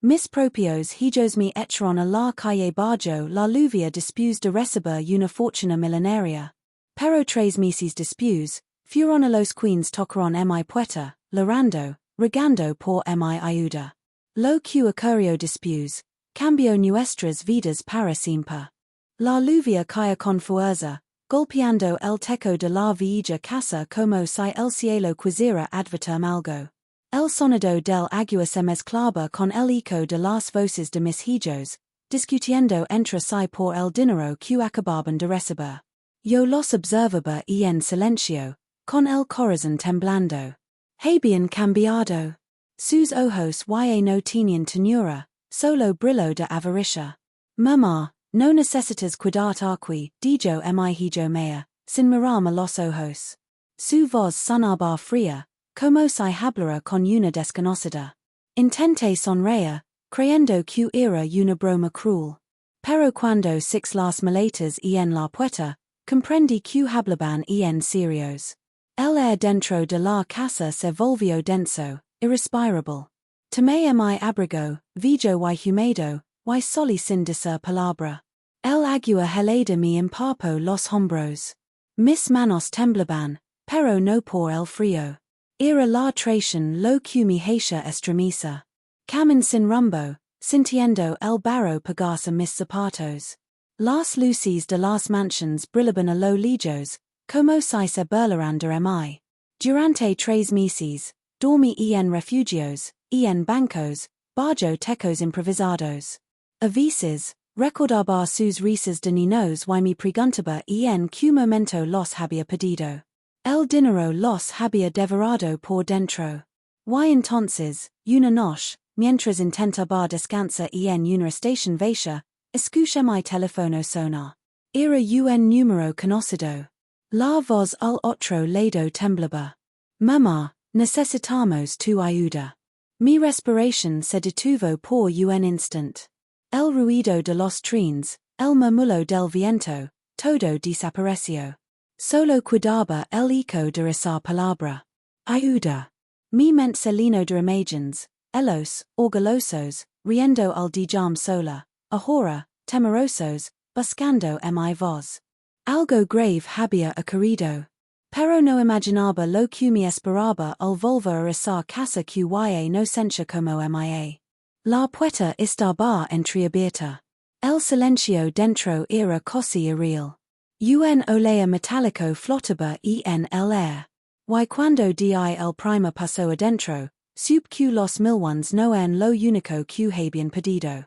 Mis propios hijos me echaron a la calle barjo la lluvia después de recibir una fortuna millonaria. Pero 3 meses después, fueron a los queens tocaron mi puerta, llorando, regando por mi ayuda. Lo que ocurrió después, cambió nuestras vidas para siempre. La lluvia caía con fuerza, golpeando el techo de la vieja casa como si el cielo quisiera advertirme algo. El sonido del agua se mezclaba con el eco de las voces de mis hijos, discutiendo entre sí por el dinero que acababan de recibir. Yo los observaba en silencio, con el corazón temblando. Habían cambiado. Sus ojos ya no tenían ternura, solo brillo de avaricia. Mamá, no necesitas cuidar aquí, dijo mi hijo mea, sin mirarme los ojos. Su voz sonaba fría, como si hablara con una desconocida. Intenté sonreír, creyendo que era una broma cruel. Pero cuando six las maletas en la puerta, comprendí que hablaban en serios. El aire dentro de la casa se volvió denso, irrespirable. Tomé mi abrigo, viejo y húmedo, y soli sin decir palabra. El agua helada me empapó los hombros. Mis manos temblaban, pero no por el frío. Era la traición lo que me hacía estremecer. Camin sin rumbo, sintiendo el barro pegarse mis zapatos. Las luces de las mansiones brillaban a lo lejos, como si se burlaran de mí. Durante 3 meses, dormí en refugios, en bancos, bajo techos improvisados. A veces, recordaba sus risas de niños y me preguntaba en qué momento los había perdido. El dinero los había devorado por dentro. Y entonces, una noche, mientras intentaba descansar en una estación vacía, escuché mi teléfono sonar. Era un número conocido. La voz al otro lado temblaba. Mamá, necesitamos tu ayuda. Mi respiración se detuvo por un instant. El ruido de los trenes, el murmullo del viento, todo desapareció. Solo quedaba el eco de esa palabra. Ayuda. Mi mente se llenó de imágenes, ellos, orgullosos, riendo al dijam sola, ahora, temerosos, buscando mi voz. Algo grave había ocurrido. Pero no imaginaba lo que me esperaba al volver a esa casa que ya no sentía como mía. La puerta estaba entreabierta. El silencio dentro era casi irreal. Un olea metálico flotaba en el aire. Y cuando di el primer paso adentro, supe que los millones no eran lo único que habían perdido.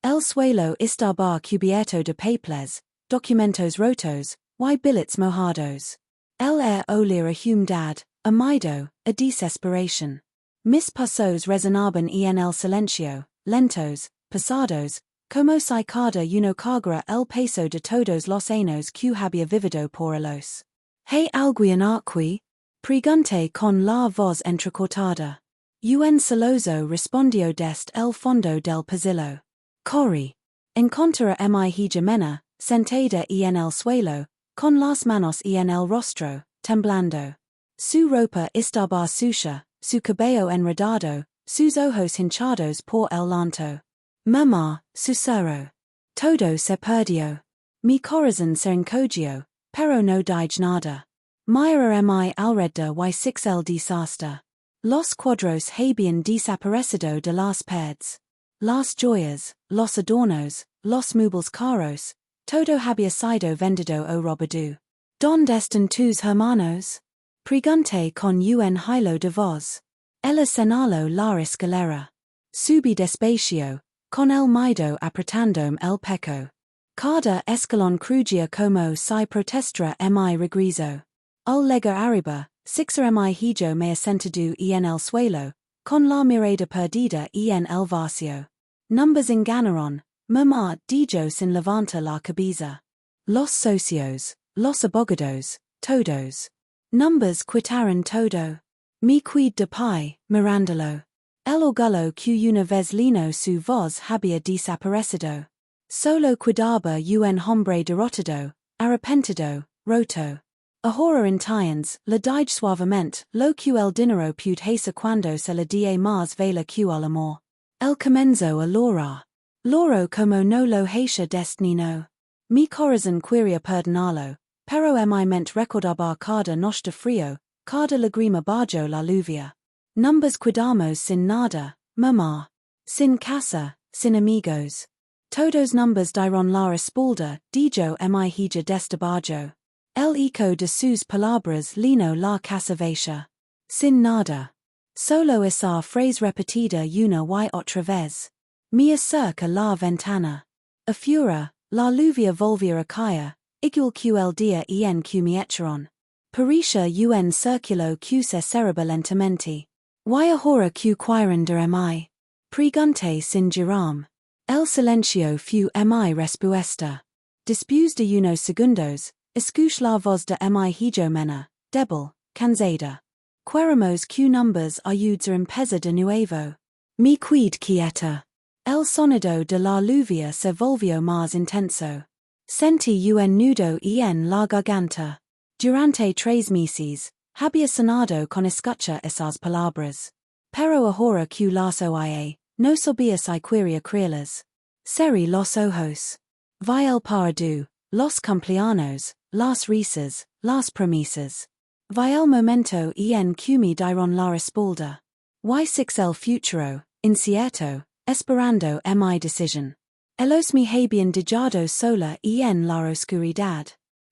El suelo estaba cubierto de papeles, documentos rotos, y billetes mojados. El aire olía a humedad, a miedo, a desesperación. Mis pasos resonaban en el silencio, lentos, pesados, como si cada uno cargara el peso de todos los años que había vivido por ellos. ¿Hay alguien aquí? Pregunté con la voz entrecortada. Un celoso respondió desde el fondo del pasillo. Corrí. Encontré a mi hija Mena, sentada en el suelo, con las manos en el rostro, temblando. Su ropa estaba sucia, su cabello enredado, sus ojos hinchados por el llanto. Mamá, susurró. Todo se perdió. Mi corazón se encogió, pero no dije nada. Mira mi alrededor y six el desastre. Los cuadros habían desaparecido de las paredes. Las joyas, los adornos, los muebles caros, todo había sido vendido o robado. ¿Dónde están tus hermanos? Pregunté con un hilo de voz. Ella señaló la escalera. Subí despacio, con el miedo apretándome el pecho. Cada escalón crujía como si protestara mi regreso. Al llegar arriba, sixer mi hijo me sentado en el suelo, con la mirada perdida en el vacío. Numbers engañaron, mamá dijo sin levantar la cabeza. Los socios, los abogados, todos. Numbers quitaron todo. Mi quid de pie, mirándolo. El orgullo que una vez llenó su voz había desaparecido. Solo quedaba un hombre derrotado, arrepentido, roto. Ahora en tiens, la dije suavemente, lo que el dinero pude hacer cuando se le die más vela que el amor. El comenzo a lora. Loro como no lo hacia destino. Mi corazón quería perdonarlo, pero mi mente recordabar cada noche frío, cada lagrima bajo la lluvia. Numbers cuidamos sin nada, mamá. Sin casa, sin amigos. Todos numbers dieron la espalda, dijo mi hija destabajo. El eco de sus palabras lino la casa vacía. Sin nada. Solo esa phrase repetida una y otra vez. Me acerca la ventana. Afuera, la lluvia volvía a caer, igual que el día en que me echaron. Parisha un circulo que se cerraba lentamente. Y ahora que quieren de mi. Pregunté sin giram. El silencio fu mi respuesta. Después de unos segundos, escuché la voz de mi hijo mena, débil, cansada. Queremos que numbers ayudes a empezar de nuevo. Me quid quieta. El sonido de la lluvia se volvió más intenso. Sentí un nudo en la garganta. Durante 3 meses, había sonado con escucha esas palabras. Pero ahora que las oía, no sabía si quería creerlas. Cerré los ojos. Vi el parado, los cumpleaños, las risas, las promesas. Vi el momento en que me dieron la espalda. Y6 el futuro, incierto, esperando mi decisión. Ellos me habían dejado sola en la oscuridad.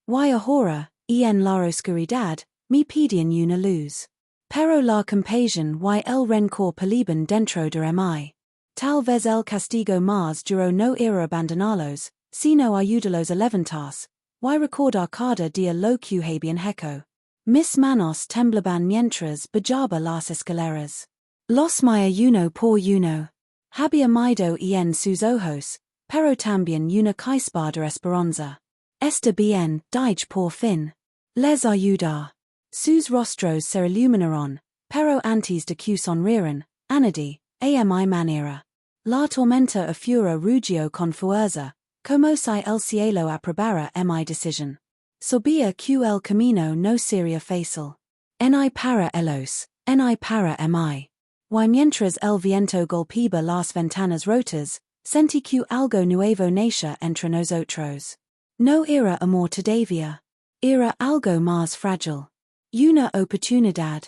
Y ahora, en la oscuridad, me pedían una luz. Pero la compasión y el rencor peliban dentro de mí. Tal vez el castigo más duro no era abandonarlos, sino ayudarlos a levantarse, y recordar cada día lo que habían hecho. Mis manos temblaban mientras bajaba las escaleras. Los mía uno por uno. Había miedo en sus ojos, pero también una chispa de esperanza. Está bien, dije por fin. Les ayudar. Sus rostros se iluminaron, pero antes de que sonrieran, añadí, a mi manera. La tormenta afuera rugió con fuerza, como si el cielo aprobara mi decisión. Sabía que el camino no sería fácil. Ni para ellos, ni para mí. Y mientras el viento golpeaba las ventanas rotas, sentí que algo nuevo nacía entre nosotros. No era amor todavía. Era algo más frágil. Una oportunidad.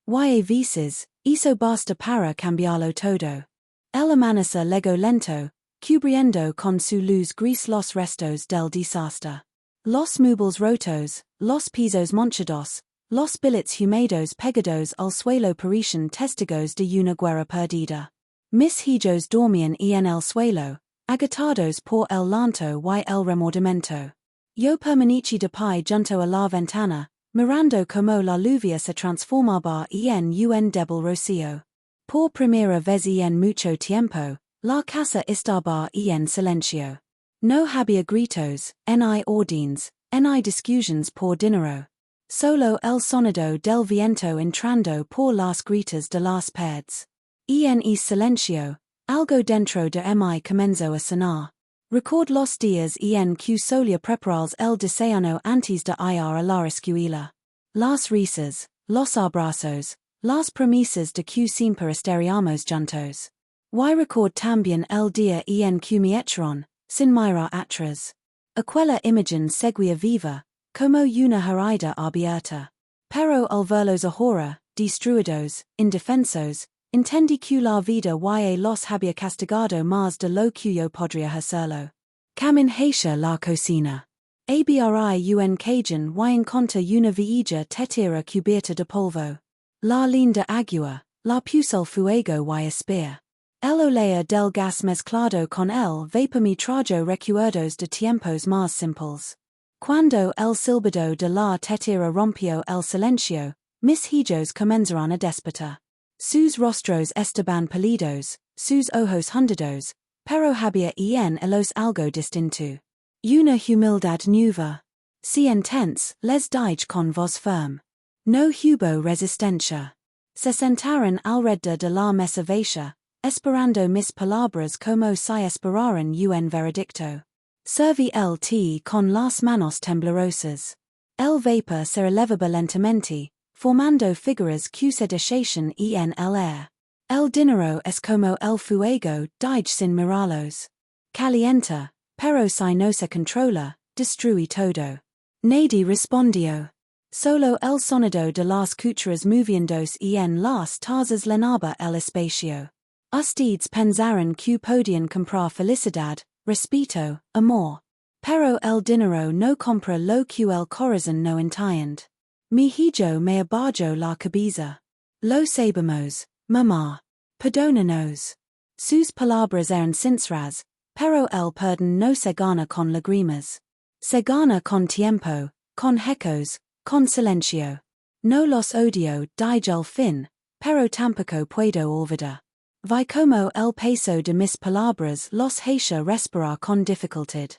Y a veces, eso basta para cambiarlo todo. El amanecer llegó lento, cubriendo con su luz gris los restos del desastre. Los muebles rotos, los pisos manchados, los billets húmedos pegados al suelo parecían testigos de una guerra perdida. Mis hijos dormían en el suelo, agitados por el llanto y el remordimiento. Yo permanecí de pie junto a la ventana, mirando como la lluvia se transformaba en un débil rocío. Por primera vez en mucho tiempo, la casa estaba en silencio. No había gritos, ni órdenes, ni discusiones por dinero. Solo el sonido del viento entrando por las grietas de las paredes. En silencio, algo dentro de mí comenzó a sonar. Record los días en que solía prepararles el desayuno antes de ir a la escuela. Las risas, los abrazos, las promesas de que siempre estaríamos juntos. Y record también el día en que me echaron, sin mirar atrás. Aquella imagen seguía viva, como una herida abierta. Pero al verlos ahora, destruidos, indefensos, entendí que la vida y los había castigado más de lo que yo podría hacerlo. Camin hacia la cocina. Abri un cajón y encontré una vieja tetera cubierta de polvo. La linda agua, la puso el fuego y espera. El olor del gas mezclado con el vapor me trajo recuerdos de tiempos más simples. Cuando el silbido de la tetera rompió el silencio, mis hijos comenzaron a despertar. Sus rostros estaban pálidos, sus ojos hundidos, pero había en ellos algo distinto. Una humildad nueva. Si intense, les dije con voz firme. No hubo resistencia. Se sentaron alrededor de la mesa vacía, esperando mis palabras como si esperaran un veredicto. Serví el té con las manos temblorosas. El vapor se elevaba lentamente, formando figuras que se deshayan en el aire. El dinero es como el fuego, digue sin mirarlos. Calienta, pero si no se controla, destruye todo. Nadie respondió. Solo el sonido de las cucharas moviéndose en las tazas llenaba el espacio. Ustedes pensaron que podían comprar felicidad, respeto, amor. Pero el dinero no compra lo que el corazón no entiende. Mi hijo me abajo la cabeza. Lo sabemos, mamá. Perdónanos. Sus palabras eran sinceras, pero el perdón no se gana con lágrimas. Se gana con tiempo, con ecos, con silencio. No los odio, dije al fin, pero tampoco puedo olvidar. Vi como el peso de mis palabras los hacía respirar con dificultad.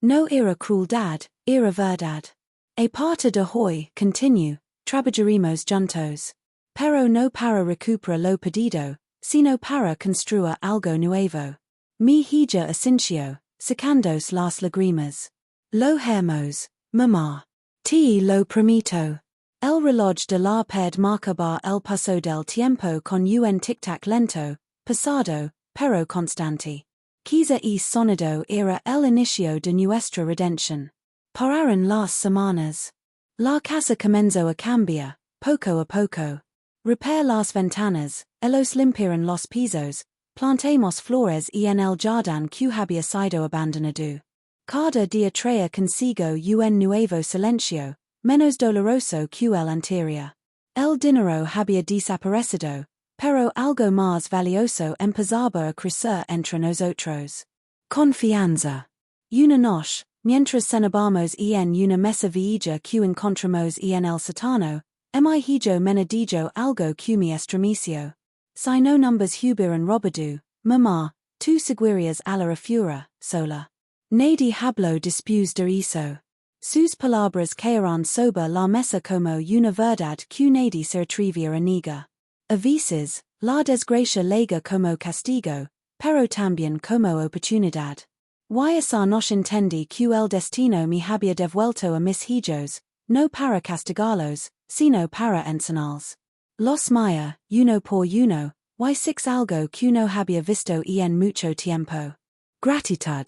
No era crueldad, era verdad. A partir de hoy, continue, trabajaremos juntos. Pero no para recuperar lo perdido, sino para construir algo nuevo. Mi hija asintió, secándose las lágrimas. Lo haremos, mamá. Te lo prometo. El reloj de la pared marcaba el paso del tiempo con un tic-tac lento, pesado, pero constante. Quizá ese sonido era el inicio de nuestra redención. Pararon las semanas. La casa comenzó a cambiar, poco a poco. Repair las ventanas, elos limpiaron los pisos, plantamos flores en el jardín que había sido abandonado. Cada día traía consigo un nuevo silencio, menos doloroso que el anterior. El dinero había desaparecido, pero algo más valioso empezaba a crecer entre nosotros. Confianza. Una noche, mientras cenamos en una mesa vieja que encontramos en el sótano, mi hijo me dijo algo que me estremeció. Si no numbers hubieran robado, mamá, tú seguirías a la refura, sola. Nadie habló después de eso. Sus palabras cayeron sobre la mesa como una verdad que nadie se atrevía a negar. A veces, la desgracia llega como castigo, pero también como oportunidad. Y esa noche entendí que el destino me había devuelto a mis hijos, no para castigarlos, sino para enseñarles. Los maya, uno por uno, y six algo que no había visto en mucho tiempo. Gratitud.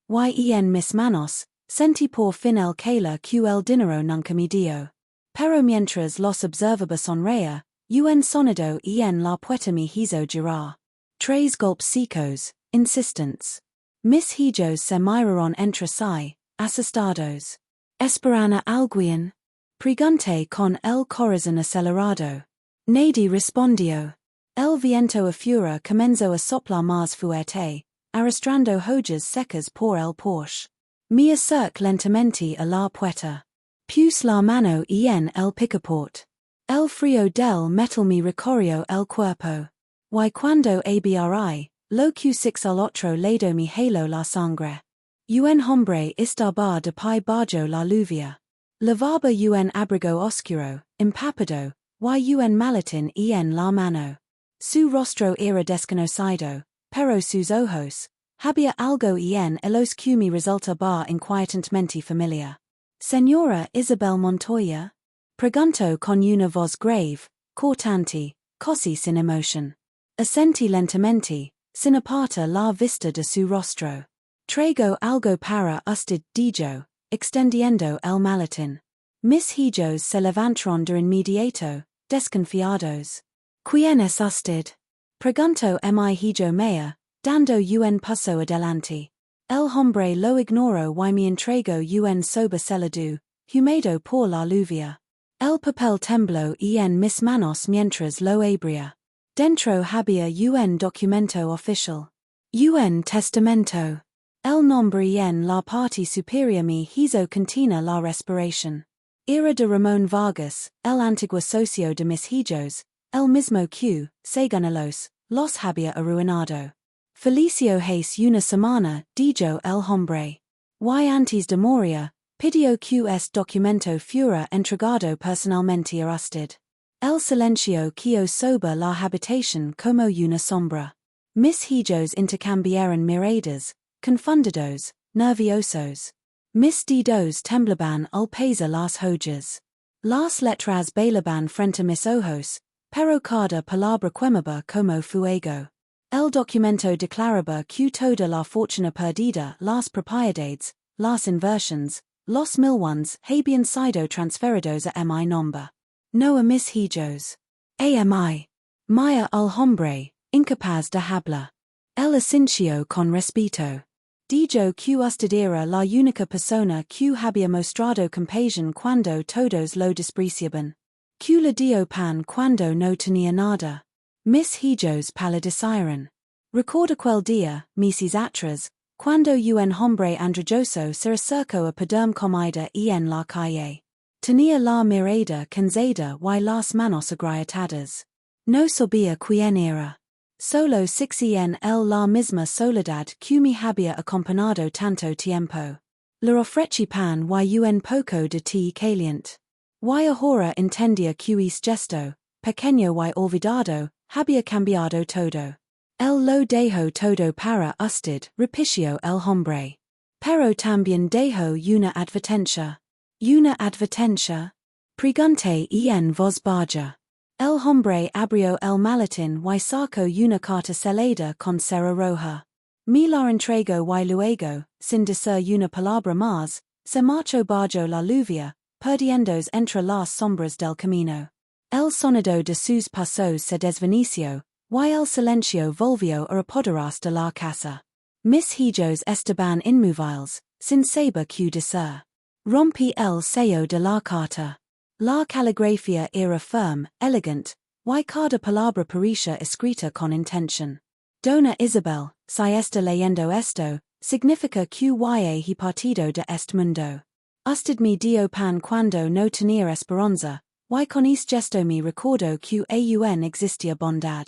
Y en mis manos, sentí por fin el calor que el dinero nunca me dio. Pero mientras los observaba sonreír, un sonido en la puerta me hizo girar. Tres golpes secos, insistentes. Mis hijos se miraron entre sí, asustados. ¿Esperan alguien? Pregunté con el corazón acelerado. Nadie respondió. El viento a furor comenzó a soplar más fuerte, arrastrando hojas secas por el porche. Me acerqué lentamente a la puerta. Puse la mano en el picaporte. El frío del metal me recorrió el cuerpo. Y cuando abrí, lo que six al otro lado me heló la sangre. Un hombre estaba de pie bajo la lluvia. Lavaba un abrigo oscuro, empapado, y un maletín en la mano. Su rostro era desconocido, pero sus ojos, había algo en los que me resultaba inquietantemente familiar. Señora Isabel Montoya? Preguntó con una voz grave, cortante, casi sin emoción. Asentí lentamente, sin apartar la vista de su rostro. Traigo algo para usted, dijo, extendiendo el maletín. Mis hijos se levantaron de inmediato, desconfiados. ¿Quién es usted? Preguntó mi hijo mayor, dando un paso adelante. El hombre lo ignoró y me entregó un sobre celular, humado por la lluvia. El papel tembló en mis manos mientras lo abría. Dentro había un documento oficial. Un testamento. El nombre en la parte superior me hizo contener la respiración. Era de Ramón Vargas, el antiguo socio de mis hijos, el mismo que, según los había arruinado. Felicio hace una semana, dijo el hombre. Y antes de morir, pidió que este documento fuera entregado personalmente a usted. El silencio quedó sobre la habitación como una sombra. Mis hijos intercambiaron miradas, confundidos, nerviosos. Mis dos temblaban ulpesa las hojas. Las letras bailaban frente mis ojos, pero cada palabra quemaba como fuego. El documento declaraba que toda la fortuna perdida, las propiedades, las inversions, los millones habían sido transferidos a mi nombre. No a mis hijos. A mi. Maya al hombre, incapaz de hablar. El asincio con respeto. Dijo que usted era la única persona que había mostrado compasión cuando todos lo despreciaban. Que le dio pan cuando no tenía nada. Mis hijos palidecieron. Recuerdo aquel día, meses atrás, cuando un hombre andrajoso se acercó a pedirme comida en la calle. Tenía la mirada cansada y las manos agrietadas. No sabía quién era. Solo en la misma soledad que me había acompañado tanto tiempo. Le ofrecí pan y un poco de té caliente. Y ahora entendía que ese gesto, pequeño y olvidado, había cambiado todo. Él lo dejó todo para usted, repitió el hombre. Pero también dejó una advertencia. ¿Una advertencia? Pregunté en voz baja. El hombre abrió el maletín y sacó una carta selada con cera roja. Me la entregó y luego, sin decir una palabra más, se marchó bajo la lluvia, perdiéndose entre las sombras del camino. El sonido de sus pasos se desvaneció, y el silencio volvió a apoderarse de la casa. Mis hijos estaban inmóviles, sin saber qué decir. Rompí el sello de la carta. La caligrafía era firme, elegante, y cada palabra parecía escrita con intención. Dona Isabel, si está leyendo esto, significa que he partido de este mundo. Usted me dio pan cuando no tenía esperanza, y con ese gesto me recordó que aún existía bondad.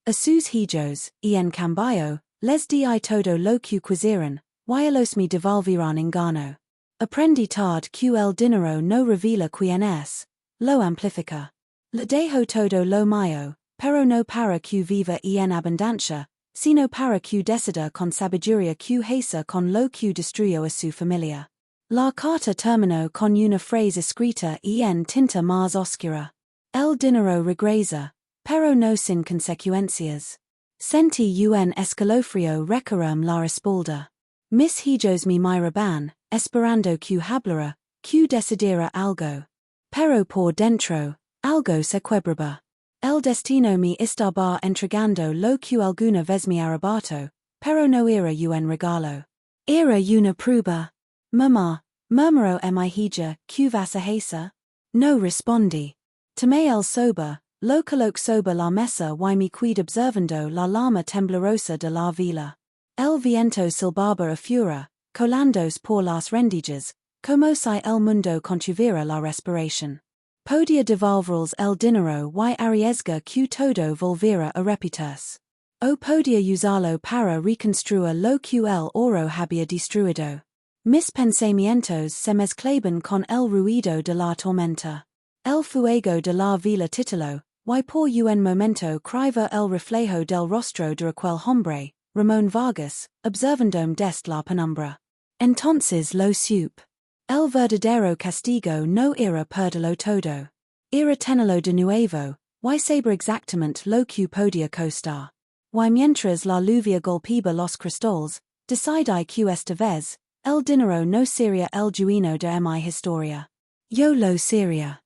A sus hijos, en cambio, les di todo lo que quisieran, y los me devolverán en gano. Aprendí tarde que el dinero no revela quién es, lo amplifica. Le dejo todo lo mío, pero no para que viva en abundancia, sino para que decida con sabiduría que hace con lo que destruyó a su familia. La carta terminó con una frase escrita en tinta más oscura. El dinero regresa, pero no sin consecuencias. Sentí un escalofrío recorrerme la espalda. Mis hijos me miraban, esperando que hablara, que decidiera algo. Pero por dentro, algo se quebraba. El destino me estaba entregando lo que alguna vez me arrebató, pero no era un regalo. Era una prueba. Mamá, murmuró mi hija, ¿qué vas a hacer? No respondí. Tomé el sober, lo coloqué sobre la mesa y me quedé observando la lama temblorosa de la vila. El viento silbaba a furia, colándose por las rendijas, como si el mundo contuviera la respiración. Podía devolverles el dinero y arriesgar que todo volviera a repetirse. O podía usarlo para reconstruir lo que el oro había destruido. Mis pensamientos se mezclaban con el ruido de la tormenta. El fuego de la vela tituló, y por un momento craiva el reflejo del rostro de aquel hombre, Ramón Vargas, observándome desde la penumbra. Entonces lo supe. El verdadero castigo no era perderlo todo. Era tenerlo de nuevo, y saber exactamente lo que podía costar. Y mientras la lluvia golpeaba los cristales, decidí que esta vez, el dinero no sería el dueño de mi historia. Yo lo sería.